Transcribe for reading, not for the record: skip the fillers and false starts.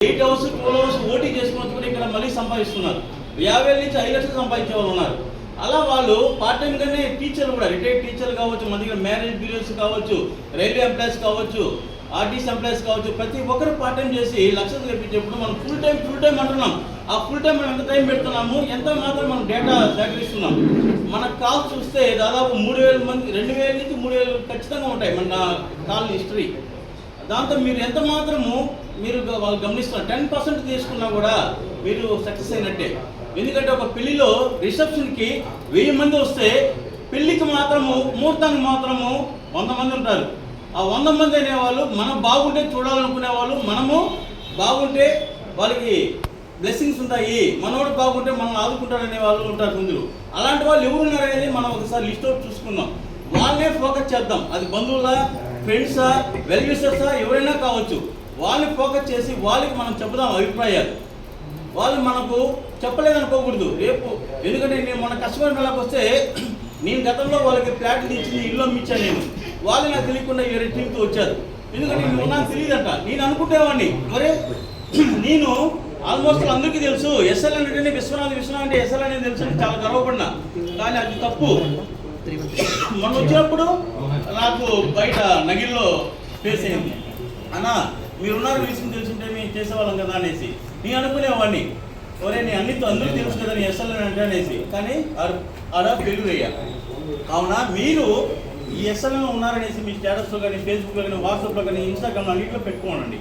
8 hours 12 hours OT చేసుకుని కూడా ఇక్కడ మళ్ళీ సంపాదిస్తున్నారు. 50,000 నుంచి 5 లక్షలు సంపాదించే వాళ్ళు ఉన్నారు. అలా వాళ్ళు పార్ట్ టైంగానే టీచర్లు కూడా, రిటైర్డ్ టీచర్లు కావచ్చు, మన దగ్గర మ్యారేజ్ బ్యూరోస్ కావచ్చు, రైల్వే ఎంప్లాయీస్ కావచ్చు, ఆర్టీసీ ఎంప్లాయీస్ కావచ్చు, ప్రతి ఒక్కరు పార్ట్ టైం చేసి లక్షలు తెప్పించేప్పుడు మనం ఫుల్ టైం అంటున్నాం. ఆ ఫుల్ టైం మనం ఎంత టైం పెడుతున్నాము, ఎంత మాత్రం మనం డేటా సేకరిస్తున్నాం. మన కాల్స్ చూస్తే దాదాపు 3,000 మంది, 2,000 నుంచి 3,000 ఖచ్చితంగా ఉంటాయి మన కాల్ హిస్టరీ. దాంతో మీరు ఎంత మాత్రము మీరు వాళ్ళు గమనిస్తున్నారు. 10% తీసుకున్నా కూడా మీరు సక్సెస్ అయినట్టే. ఎందుకంటే ఒక పెళ్లిలో రిసెప్షన్కి 1000 మంది వస్తే పెళ్లికి మాత్రము, ముహూర్తానికి మాత్రము 100 మంది ఉంటారు. ఆ 100 మంది అనేవాళ్ళు మనం బాగుంటే చూడాలనుకునే వాళ్ళు, మనము బాగుంటే వాళ్ళకి బ్లెస్సింగ్స్ ఉంటాయి, మనోడు బాగుంటే మనం ఆదుకుంటారనే వాళ్ళు ఉంటారు ముందు. అలాంటి వాళ్ళు ఎవరున్నారు అనేది మనం ఒకసారి లిస్ట్ అవుట్ చూసుకుందాం. వాళ్ళనే ఫోకస్ చేద్దాం. అది బంధువులా, ఫ్రెండ్సా, వెల్ విషర్సా, ఎవరైనా కావచ్చు. వాళ్ళని ఫోకస్ చేసి వాళ్ళకి మనం చెప్పుదాం అభిప్రాయాలు. వాళ్ళు మనకు చెప్పలేదనుకోకూడదు రేపు. ఎందుకంటే నేను మన కస్టమర్ మేళకు వస్తే నేను గతంలో వాళ్ళకి ఫ్లాట్లు ఇచ్చింది, ఇల్లు అమ్మించాను నేను. వాళ్ళు నాకు తెలియకుండా వేరే టీంతో వచ్చారు. ఎందుకంటే నేను నాకు తెలియదంట. నేను అనుకుంటేవాడిని మరే నేను ఆల్మోస్ట్ అందరికీ తెలుసు ఎస్ఎల్ అంటే విశ్వనాథ్ అంటే ఎస్ఎల్ అనేది తెలుసు అని చాలా గర్వపడినా. కానీ అది తప్పు. మొన్న వచ్చినప్పుడు నాకు బయట నగిల్లో ఫేస్ అయింది. అన్నా మీరున్నారు విషయం తెలుసుంటే మేము చేసేవాళ్ళం కదా అనేసి నేను అనుకునేవాడిని. ఒరే నేను అందరూ తెలుసు కదా నేను ఎస్ఎల్ అంటే అనేసి. కానీ ఆడ ఫెయిల్యూర్ అయ్యా. కావున మీరు ఈ ఎస్ఎల్లో ఉన్నారనేసి మీ స్టేటస్లో కానీ, ఫేస్బుక్లో కానీ, వాట్సాప్లో కానీ, ఇన్స్టాగ్రామ్లో అన్నింటిలో పెట్టుకోనండి.